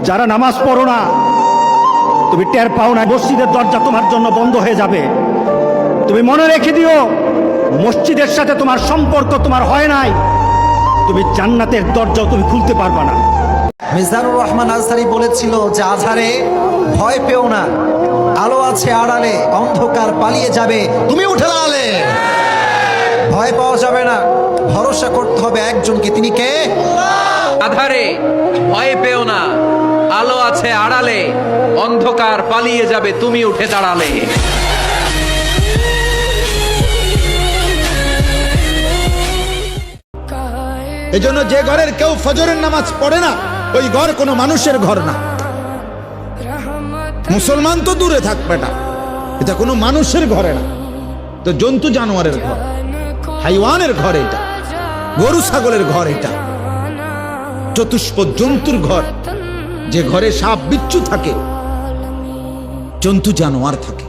যারা নামাজ পড়ো না, তুমি টের পাও না মসজিদের দরজা তোমার জন্য বন্ধ হয়ে যাবে। তুমি মনে রেখে দিও, মসজিদের সাথে তোমার সম্পর্ক তোমার হয় নাই, তুমি জান্নাতের দরজাও তুমি খুলতে পারবা না। মিজানুর রহমান আজহারি বলেছিল যে আজহারে ভয় পেও না, আলো আছে আড়ালে, অন্ধকার পালিয়ে যাবে, তুমি উঠে দাঁড়ালে। ভয় পাওয়া যাবে না, ভরসা করতে হবে একজনকে, তিনি কে? আধারে ভয় পেও না, আলো আছে আড়ালে, অন্ধকার পালিয়ে যাবে, তুমি উঠে দাঁড়ালে। এজন্য যে ঘরের কেউ ফজরের নামাজ পড়ে না, ওই ঘর কোনো মানুষের ঘর না। মুসলমান তো দূরে থাকবে না, এটা কোনো মানুষের ঘরে না, তো জন্তু জানোয়ারের ঘর, হাইওয়ানের ঘর এটা, গরু ছাগলের ঘর এটা, চতুষ্পদ জন্তুর ঘর, যে ঘরে সাপ বিচ্ছু থাকে, জন্তু জানোয়ার থাকে।